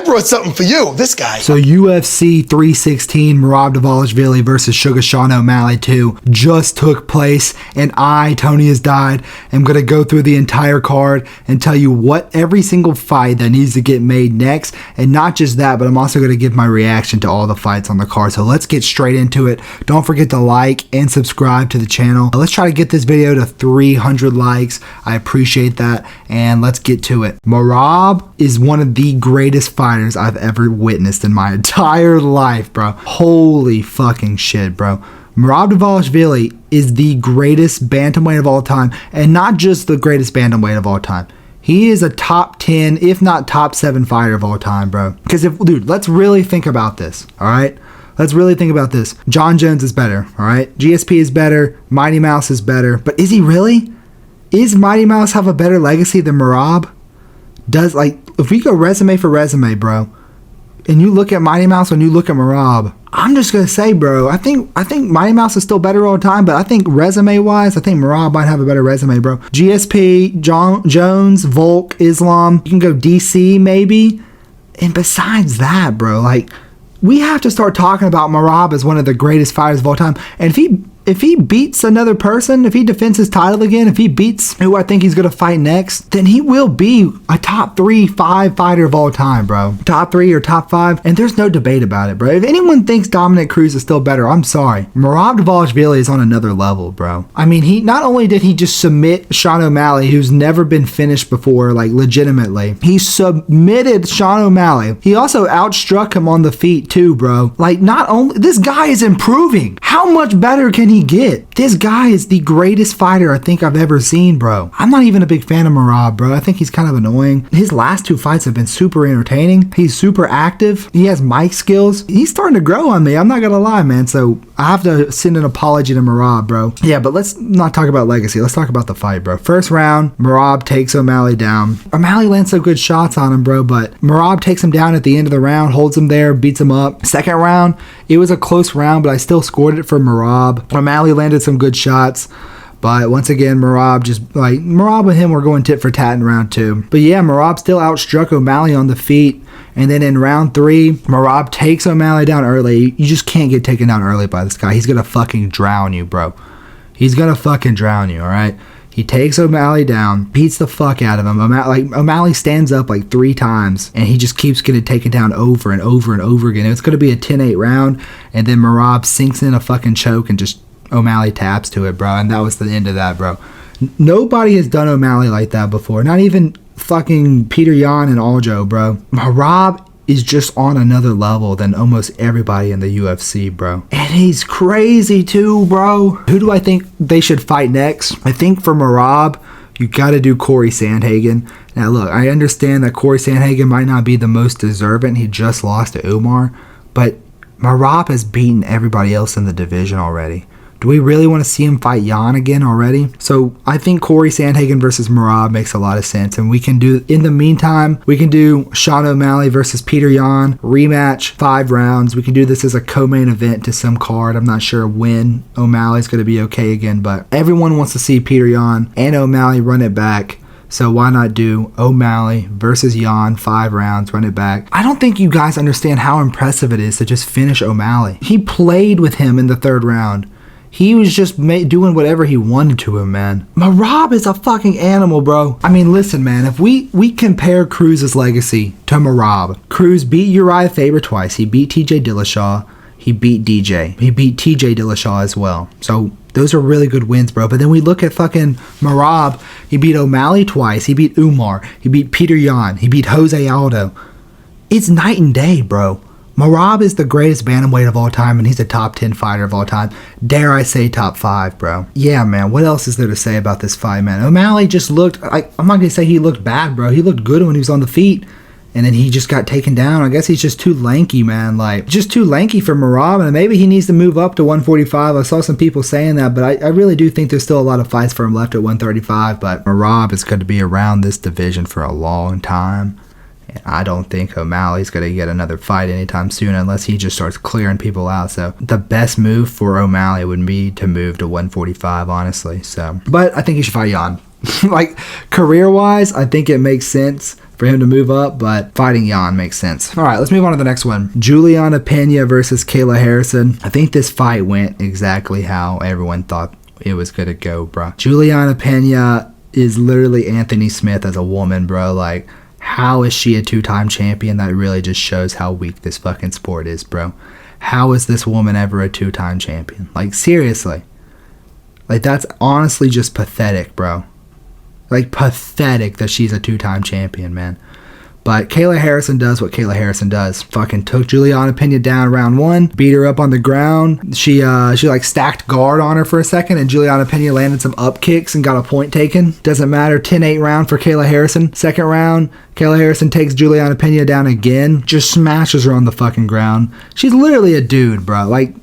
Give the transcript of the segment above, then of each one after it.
brought something for you. This guy. So UFC 316, Merab Dvalishvili versus Sugar Sean O'Malley 2 just took place, and I, Tony Has Died, am going to go through the entire card and tell you what every single fight that needs to get made next. And not just that, but I'm also going to give my reaction to all the fights on the card. So let's get straight into it. Don't forget to like and subscribe to the channel. Let's try to get this video to 300 likes. I appreciate that, and let's get to it. Merab is one of the greatest fighters I've ever witnessed in my entire life, bro. Holy fucking shit, bro. Merab Dvalishvili is the greatest bantamweight of all time, and not just the greatest bantamweight of all time. He is a top 10, if not top 7 fighter of all time, bro. Because dude, let's really think about this, all right? Let's really think about this. John Jones is better, all right? GSP is better. Mighty Mouse is better. But is he really? Is Mighty Mouse have a better legacy than Merab? If we go resume for resume, bro, and you look at Mighty Mouse and you look at Merab, I'm just gonna say, bro, I think Mighty Mouse is still better all the time, but I think resume-wise, I think Merab might have a better resume, bro. GSP, Jones, Volk, Islam, you can go DC maybe. And besides that, bro, we have to start talking about Merab as one of the greatest fighters of all time. And if he beats another person, if he defends his title again, if he beats who I think he's going to fight next, then he will be a top 3-5 fighter of all time, bro. Top 3 or top 5, and there's no debate about it, bro. If anyone thinks Dominic Cruz is still better, I'm sorry. Merab Dvalishvili is on another level, bro. I mean, he not only did he just submit Sean O'Malley, who's never been finished before, legitimately. He submitted Sean O'Malley. He also outstruck him on the feet too, bro. Not only, this guy is improving. How much better can he get? This guy is the greatest fighter I think I've ever seen, bro. I'm not even a big fan of Merab, bro. I think he's kind of annoying. His last 2 fights have been super entertaining. He's super active. He has mic skills. He's starting to grow on me. I'm not gonna lie, man. So I have to send an apology to Merab, bro. Yeah, but let's not talk about legacy. Let's talk about the fight, bro. First round, Merab takes O'Malley down. O'Malley lands some good shots on him, bro, but Merab takes him down at the end of the round, holds him there, beats him up. Second round, it was a close round, but I still scored it for Merab. O'Malley landed some good shots, but once again, Merab and him were going tit for tat in round 2. But yeah, Merab still outstruck O'Malley on the feet. And then in round 3, Merab takes O'Malley down early. You just can't get taken down early by this guy. He's gonna fucking drown you, bro. He's gonna fucking drown you, all right? He takes O'Malley down, beats the fuck out of him. O'Malley stands up 3 times, and he just keeps getting taken down over and over and over again. It's going to be a 10-8 round, and then Merab sinks in a fucking choke and just O'Malley taps to it, bro. And that was the end of that, bro. Nobody has done O'Malley like that before. Not even fucking Peter Yan and Aljo, bro. Merab is just on another level than almost everybody in the UFC, bro. And he's crazy too, bro. Who do I think they should fight next? I think for Merab, you gotta do Corey Sandhagen. Now look, I understand that Corey Sandhagen might not be the most deserving. He just lost to Umar, but Merab has beaten everybody else in the division already. Do we really want to see him fight Yan again already? So I think Corey Sandhagen versus Merab makes a lot of sense. And we can do, in the meantime, we can do Sean O'Malley versus Peter Yan, rematch, 5 rounds. We can do this as a co-main event to some card. I'm not sure when O'Malley's going to be okay again, but everyone wants to see Peter Yan and O'Malley run it back. So why not do O'Malley versus Yan, 5 rounds, run it back. I don't think you guys understand how impressive it is to just finish O'Malley. He played with him in the 3rd round. He was just doing whatever he wanted to him, man. Merab is a fucking animal, bro. I mean, listen, man. If we compare Cruz's legacy to Merab, Cruz beat Uriah Faber twice. He beat TJ Dillashaw. He beat DJ. He beat TJ Dillashaw as well. So those are really good wins, bro. But then we look at fucking Merab. He beat O'Malley twice. He beat Umar. He beat Peter Yan. He beat Jose Aldo. It's night and day, bro. Merab is the greatest bantamweight of all time, and he's a top 10 fighter of all time. Dare I say top 5, bro. Yeah, man, what else is there to say about this fight, man? O'Malley just looked, I'm not going to say he looked bad, bro. He looked good when he was on the feet, and then he just got taken down. I guess he's just too lanky, man. Just too lanky for Merab, and maybe he needs to move up to 145. I saw some people saying that, but I really do think there's still a lot of fights for him left at 135, but Merab is going to be around this division for a long time. I don't think O'Malley's going to get another fight anytime soon unless he just starts clearing people out. So the best move for O'Malley would be to move to 145, honestly. So, but I think he should fight Yan. Career-wise, I think it makes sense for for him to move up, but fighting Jan makes sense. All right, let's move on to the next one. Juliana Pena versus Kayla Harrison. I think this fight went exactly how everyone thought it was going to go, bro. Juliana Pena is literally Anthony Smith as a woman, bro. Like, how is she a 2-time champion? That really just shows how weak this fucking sport is, bro. How is this woman ever a 2-time champion? Like, seriously. Like, that's honestly just pathetic, bro. Like, pathetic that she's a 2-time champion, man. But Kayla Harrison does what Kayla Harrison does. Fucking took Juliana Pena down round 1, beat her up on the ground. She like stacked guard on her for a second, and Juliana Pena landed some up kicks and got a point taken. Doesn't matter. 10-8 round for Kayla Harrison. Second round, Kayla Harrison takes Juliana Pena down again. Just smashes her on the fucking ground. She's literally a dude, bro. Like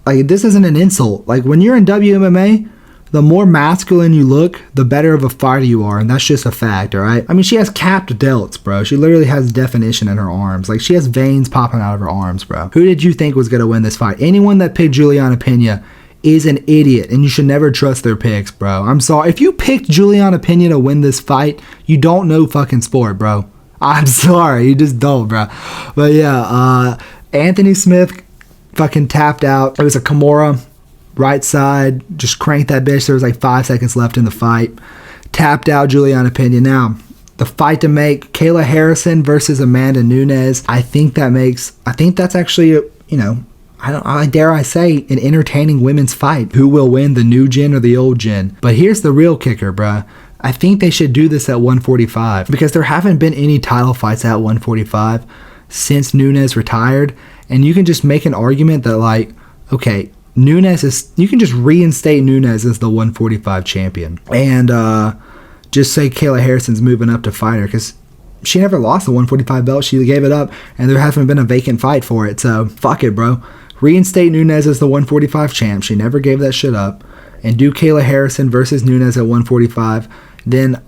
this isn't an insult. Like, when you're in WMMA, the more masculine you look, the better of a fighter you are, and that's just a fact, all right? I mean, she has capped delts, bro. She literally has definition in her arms. Like, she has veins popping out of her arms, bro. Who did you think was going to win this fight? Anyone that picked Juliana Pena is an idiot, and you should never trust their picks, bro. I'm sorry. If you picked Juliana Pena to win this fight, you don't know fucking sport, bro. I'm sorry. You just don't, bro. But, yeah, Anthony Smith fucking tapped out. It was a Kimura. Right side, just cranked that bitch. There was like 5 seconds left in the fight. Tapped out Juliana Pena. Now, the fight to make, Kayla Harrison versus Amanda Nunes. I think that's actually, I dare I say, an entertaining women's fight. Who will win, the new gen or the old gen? But here's the real kicker, bruh. I think they should do this at 145 because there haven't been any title fights at 145 since Nunes retired. And you can just make an argument that, like, okay, you can just reinstate Nunes as the 145 champion and just say Kayla Harrison's moving up to fight her because she never lost the 145 belt. She gave it up, and there hasn't been a vacant fight for it. So fuck it, bro. Reinstate Nunes as the 145 champ. She never gave that shit up, and do Kayla Harrison versus Nunes at 145. Then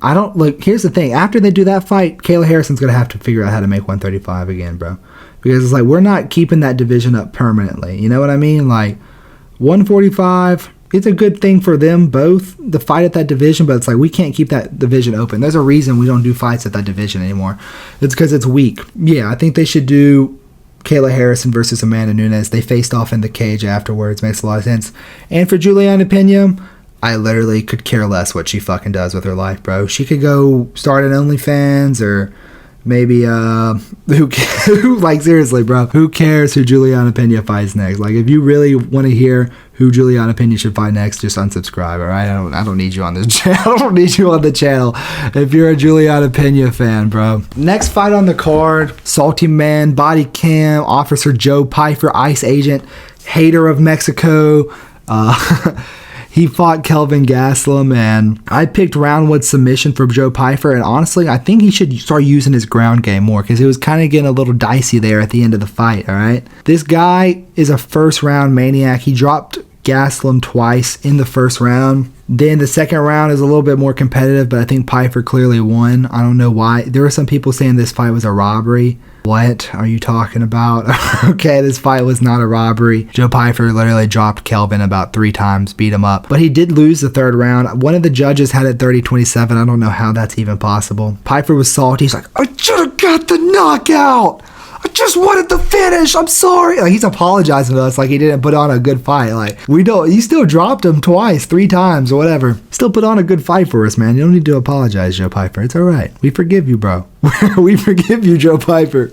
here's the thing. After they do that fight, Kayla Harrison's gonna have to figure out how to make 135 again, bro. Because it's like, we're not keeping that division up permanently. You know what I mean? Like, 145, it's a good thing for them both, the fight at that division, but it's like, we can't keep that division open. There's a reason we don't do fights at that division anymore. It's because it's weak. Yeah, I think they should do Kayla Harrison versus Amanda Nunes. They faced off in the cage afterwards. Makes a lot of sense. And for Juliana Pena, I literally could care less what she fucking does with her life, bro. She could go start an OnlyFans or maybe, like, seriously, bro, who cares who Juliana Pena fights next? Like, if you really want to hear who Juliana Pena should fight next, just unsubscribe, all right? I don't need you on this channel. I don't need you on the channel if you're a Juliana Pena fan, bro. Next fight on the card, Salty Man, Body Cam, Officer Joe Pyfer, ICE agent, hater of Mexico, he fought Kelvin Gastelum, and I picked round 1 submission for Joe Pyfer, and honestly, I think he should start using his ground game more because it was kind of getting a little dicey there at the end of the fight, all right? This guy is a first-round maniac. He dropped Gastelum twice in the first round. Then the second round is a little bit more competitive, but I think Pyfer clearly won. I don't know why. There were some people saying this fight was a robbery. What are you talking about? Okay, this fight was not a robbery. Joe Pyfer literally dropped Kelvin about 3 times, beat him up. But he did lose the third round. One of the judges had it 30-27. I don't know how that's even possible. Pyfer was salty. He's like, I should have got the knockout. I just wanted the finish. I'm sorry. Like, he's apologizing to us like he didn't put on a good fight. Like, you still dropped him twice, 3 times or whatever. Still put on a good fight for us, man. You don't need to apologize, Joe Pyfer. It's all right. We forgive you, bro. We forgive you, Joe Pyfer.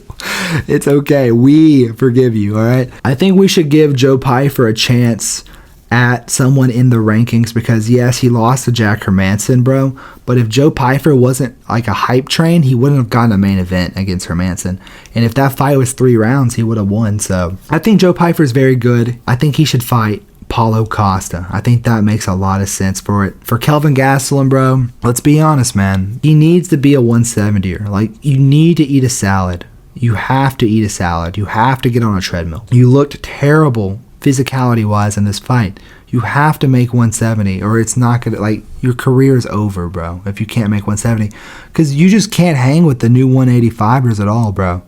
It's okay. We forgive you, all right? I think we should give Joe Pyfer a chance at someone in the rankings because, yes, he lost to Jack Hermanson, bro. But if Joe Pyfer wasn't like a hype train, he wouldn't have gotten a main event against Hermanson. And if that fight was 3 rounds, he would have won. So I think Joe Pyfer is very good. I think he should fight Paulo Costa. I think that makes a lot of sense for it. For Kelvin Gastelum, bro, let's be honest, man. He needs to be a 170er. Like, you need to eat a salad. You have to eat a salad. You have to get on a treadmill. You looked terrible physicality-wise in this fight. You have to make 170 or it's not gonna, like, your career is over, bro, if you can't make 170 because you just can't hang with the new 185ers at all, bro.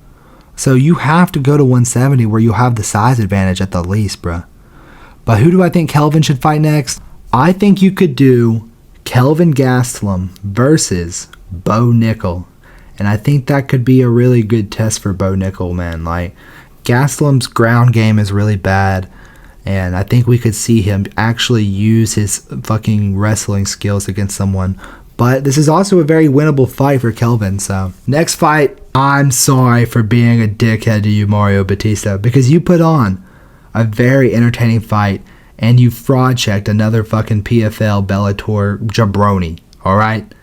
So you have to go to 170 where you'll have the size advantage at the least, bro. But who do I think Kelvin should fight next? I think you could do Kelvin Gastelum versus Bo Nickel. And I think that could be a really good test for Bo Nickel, man. Like, Gastelum's ground game is really bad. And I think we could see him actually use his fucking wrestling skills against someone. But this is also a very winnable fight for Kelvin. So, next fight, I'm sorry for being a dickhead to you, Mario Bautista, because you put on a very entertaining fight and you fraud checked another fucking PFL Bellator jabroni. Alright?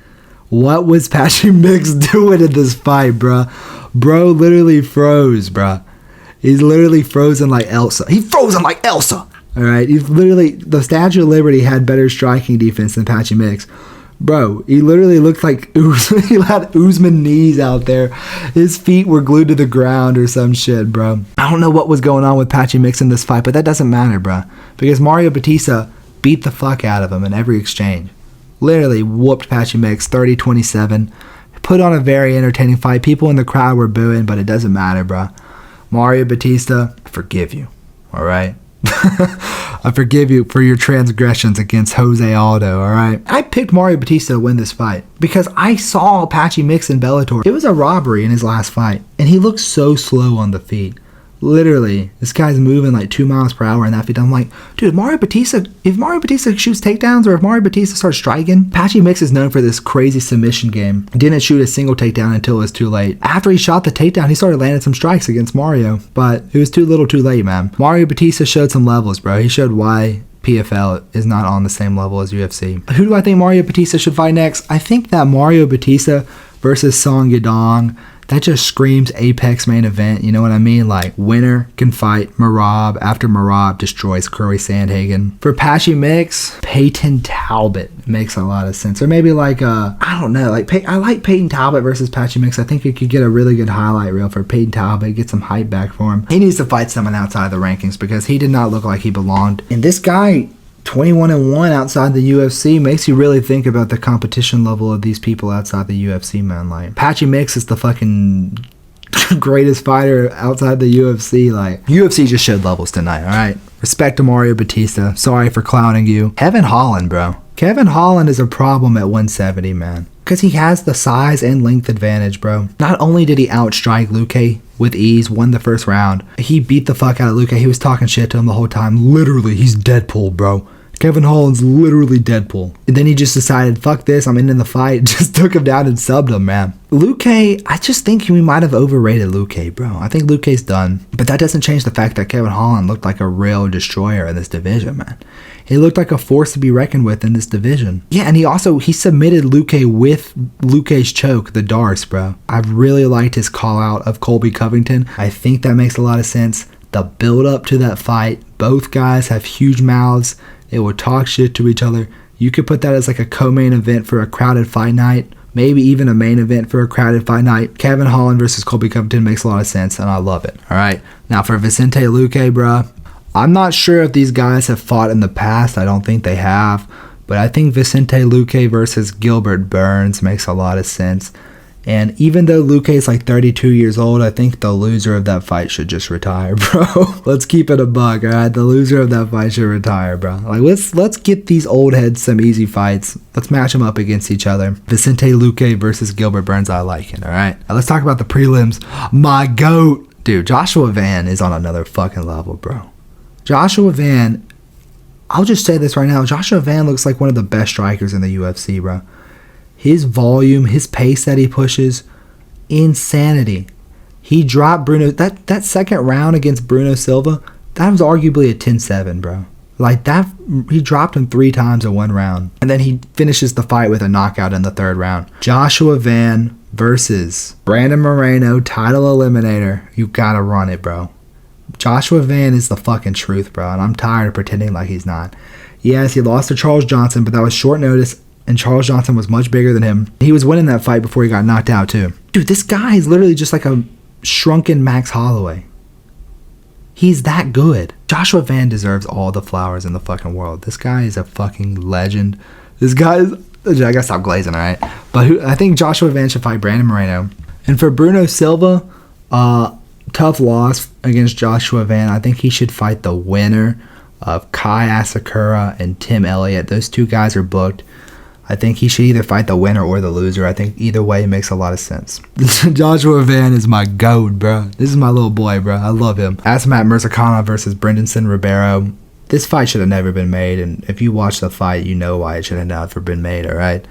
What was Patrick Mix doing in this fight, bruh? Bro literally froze, bruh. He's literally frozen like Elsa. He frozen like Elsa. Alright? He's literally, the Statue of Liberty had better striking defense than Patrick Mix. Bro, he literally looked like he had Usman knees out there. His feet were glued to the ground or some shit, bro. I don't know what was going on with Patrick Mix in this fight, but that doesn't matter, bro. Because Mario Bautista beat the fuck out of him in every exchange. Literally whooped Patrick Mix 30-27. Put on a very entertaining fight. People in the crowd were booing, but it doesn't matter, bro. Mario Bautista, I forgive you. Alright? I forgive you for your transgressions against Jose Aldo, alright? I picked Mario Bautista to win this fight because I saw Patchy Mix in Bellator. It was a robbery in his last fight, and he looked so slow on the feet. Literally, this guy's moving like 2 miles per hour in that feet. I'm like, dude, if Mario Bautista shoots takedowns or if Mario Bautista starts striking, Patchy Mix is known for this crazy submission game. Didn't shoot a single takedown until it was too late. After he shot the takedown, he started landing some strikes against Mario, but it was too little too late, man. Mario Bautista showed some levels, bro. He showed why PFL is not on the same level as UFC. Who do I think Mario Bautista should fight next? I think that Mario Bautista versus Song Yadong, that just screams Apex main event, you know what I mean? Like, winner can fight Merab after Merab destroys Curry Sandhagen. For Patchy Mix, Peyton Talbot makes a lot of sense. Or maybe like, I don't know, like I like Peyton Talbot versus Patchy Mix. I think you could get a really good highlight reel for Peyton Talbot, get some hype back for him. He needs to fight someone outside the rankings because he did not look like he belonged. And this guy, 21-1 outside the UFC, makes you really think about the competition level of these people outside the UFC, man. Like, Patchy Mix is the fucking greatest fighter outside the UFC. Like, UFC just showed levels tonight, alright? Respect to Mario Bautista. Sorry for clowning you. Kevin Holland, bro. Kevin Holland is a problem at 170, man. Because he has the size and length advantage, bro. Not only did he outstrike Luque with ease, won the first round, he beat the fuck out of Luque. He was talking shit to him the whole time. Literally, he's Deadpool, bro. Kevin Holland's literally Deadpool. And then he just decided, fuck this, I'm in the fight. Just took him down and subbed him, man. Luque, I just think we might have overrated Luque, bro. I think Luque's done. But that doesn't change the fact that Kevin Holland looked like a real destroyer in this division, man. He looked like a force to be reckoned with in this division. Yeah, and he submitted Luque with Luque's choke, the Darce, bro. I really liked his call out of Colby Covington. I think that makes a lot of sense. The build up to that fight, both guys have huge mouths. They will talk shit to each other. You could put that as like a co-main event for a crowded fight night. Maybe even a main event for a crowded fight night. Kevin Holland versus Colby Covington makes a lot of sense, and I love it. All right. Now for Vicente Luque, bruh. I'm not sure if these guys have fought in the past. I don't think they have. But I think Vicente Luque versus Gilbert Burns makes a lot of sense. And even though Luque is like 32 years old, I think the loser of that fight should just retire, bro. Let's keep it a buck, all right? The loser of that fight should retire, bro. Like, let's get these old heads some easy fights. Let's match them up against each other. Vicente Luque versus Gilbert Burns, I like it, all right? Now, let's talk about the prelims. My GOAT. Dude, Joshua Van is on another fucking level, bro. Joshua Van, I'll just say this right now. Joshua Van looks like one of the best strikers in the UFC, bro. His volume, his pace that he pushes, insanity. He dropped Bruno. That second round against Bruno Silva, that was arguably a 10-7, bro. Like that, he dropped him 3 times in 1 round. And then he finishes the fight with a knockout in the 3rd round. Joshua Van versus Brandon Moreno, title eliminator. You gotta run it, bro. Joshua Van is the fucking truth, bro. And I'm tired of pretending like he's not. Yes, he lost to Charles Johnson, but that was short notice. And Charles Johnson was much bigger than him. He was winning that fight before he got knocked out, too. Dude, this guy is literally just like a shrunken Max Holloway. He's that good. Joshua Van deserves all the flowers in the fucking world. This guy is a fucking legend. This guy is... I gotta stop glazing, alright? But I think Joshua Van should fight Brandon Moreno. And for Bruno Silva, tough loss against Joshua Van. I think he should fight the winner of Kai Asakura and Tim Elliott. Those 2 guys are booked. I think he should either fight the winner or the loser. I think either way makes a lot of sense. Joshua Van is my goat, bro. This is my little boy, bro. I love him. Azamat Murzakanov versus Brendanson Ribeiro. This fight should have never been made, and if you watch the fight, you know why it should have never been made, all right?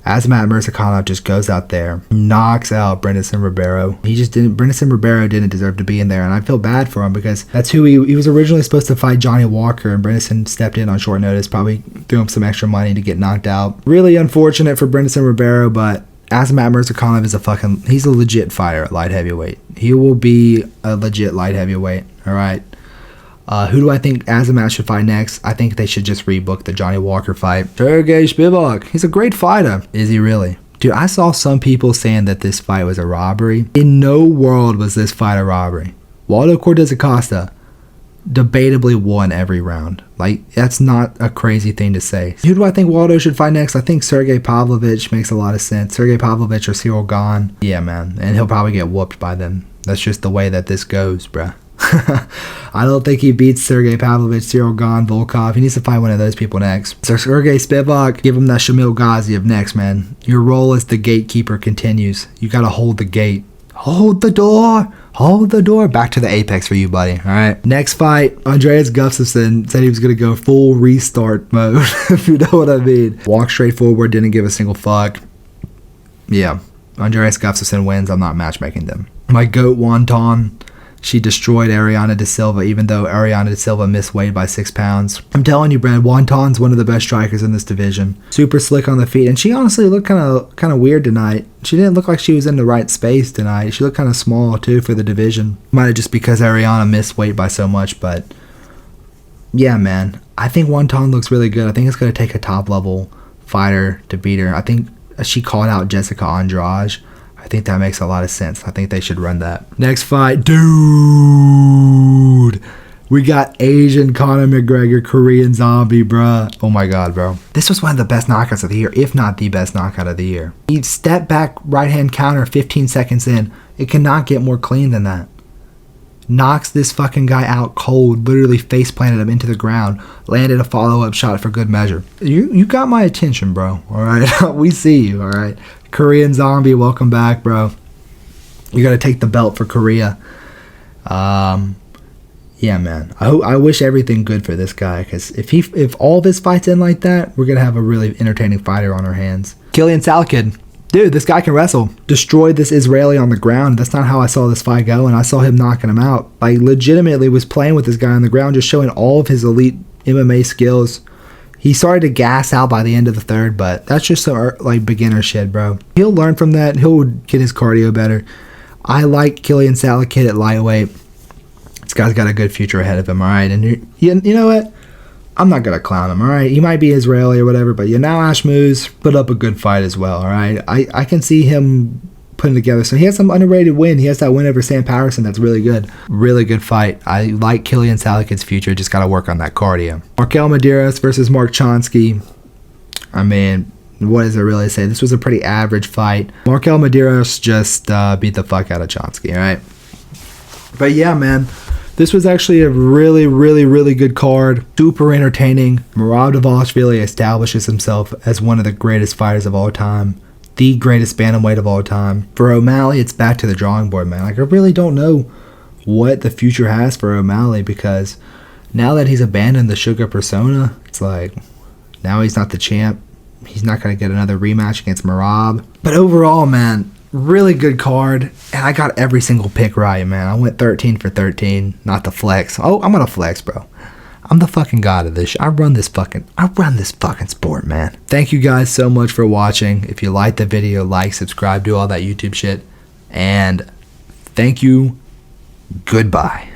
Azamat Murzakanov just goes out there, knocks out Brendanson Ribeiro. Brendanson Ribeiro didn't deserve to be in there, and I feel bad for him because that's who he was originally supposed to fight, Johnny Walker, and Brendanson stepped in on short notice, probably threw him some extra money to get knocked out. Really unfortunate for Brendanson Ribeiro, but Azamat Murzakanov is he's a legit fighter at light heavyweight. He will be a legit light heavyweight, all right? Who do I think Azamat should fight next? I think they should just rebook the Johnny Walker fight. Sergey Spivak. He's a great fighter. Is he really? Dude, I saw some people saying that this fight was a robbery. In no world was this fight a robbery. Waldo Cortez Acosta debatably won every round. Like, that's not a crazy thing to say. Who do I think Waldo should fight next? I think Sergey Pavlovich makes a lot of sense. Sergey Pavlovich or Cyril Gane. Yeah, man. And he'll probably get whooped by them. That's just the way that this goes, bruh. I don't think he beats Sergey Pavlovich, Cyril Gane, Volkov. He needs to fight one of those people next. So Sergey Spivak, give him that Shamil Ghazi of next, man. Your role as the gatekeeper continues. You gotta hold the gate. Hold the door. Hold the door. Back to the apex for you, buddy. All right. Next fight, Andreas Gustafsson said he was gonna go full restart mode, if you know what I mean. Walk straight forward, didn't give a single fuck. Yeah, Andreas Gustafsson wins. I'm not matchmaking them. My goat Wonton. She destroyed Ariana De Silva, even though Ariana De Silva missed weight by 6 pounds. I'm telling you, Brad, Wonton's one of the best strikers in this division. Super slick on the feet, and she honestly looked kind of weird tonight. She didn't look like she was in the right space tonight. She looked kind of small, too, for the division. Might have just because Ariana missed weight by so much, but yeah, man. I think Wonton looks really good. I think it's going to take a top-level fighter to beat her. I think she called out Jessica Andrade. I think that makes a lot of sense. I think they should run that. Next fight, dude. We got Asian Conor McGregor, Korean Zombie, bruh. Oh my God, bro. This was one of the best knockouts of the year, if not the best knockout of the year. He stepped back, right hand counter, 15 seconds in. It cannot get more clean than that. Knocks this fucking guy out cold, literally face planted him into the ground, landed a follow-up shot for good measure. You got my attention, bro, all right? We see you, all right? Korean Zombie, welcome back, bro. You got to take the belt for Korea. Yeah, man. I wish everything good for this guy, because if all of his fights end like that, we're going to have a really entertaining fighter on our hands. Killian Salakid. Dude, this guy can wrestle. Destroyed this Israeli on the ground. That's not how I saw this fight go, and I saw him knocking him out. Like, legitimately was playing with this guy on the ground, just showing all of his elite MMA skills. He started to gas out by the end of the third, but that's just some, like, beginner shit, bro. He'll learn from that. He'll get his cardio better. I like Killian Salakid at lightweight. This guy's got a good future ahead of him, all right? And you know what? I'm not going to clown him, all right? He might be Israeli or whatever, but now Ashmouz put up a good fight as well, all right? I can see him putting together. So he has some underrated win. He has that win over Sam Patterson that's really good. Really good fight. I like Killian Salakid's future. Just got to work on that cardio. Markel Medeiros versus Mark Chonsky. I mean, what does it really say? This was a pretty average fight. Markel Medeiros just beat the fuck out of Chonsky, all right? But yeah, man. This was actually a really, really, really good card. Super entertaining. Merab Dvalishvili establishes himself as one of the greatest fighters of all time. The greatest bantamweight of all time. For O'Malley, it's back to the drawing board, man. Like, I really don't know what the future has for O'Malley, because now that he's abandoned the Sugar persona, it's like, now he's not the champ. He's not going to get another rematch against Merab. But overall, man, really good card, and I got every single pick right, man. I went 13 for 13, not the flex. Oh, I'm gonna flex, bro. I'm the fucking god of this. I run this fucking sport, man. Thank you guys so much for watching. If you liked the video, like, subscribe, do all that YouTube shit, and thank you. Goodbye.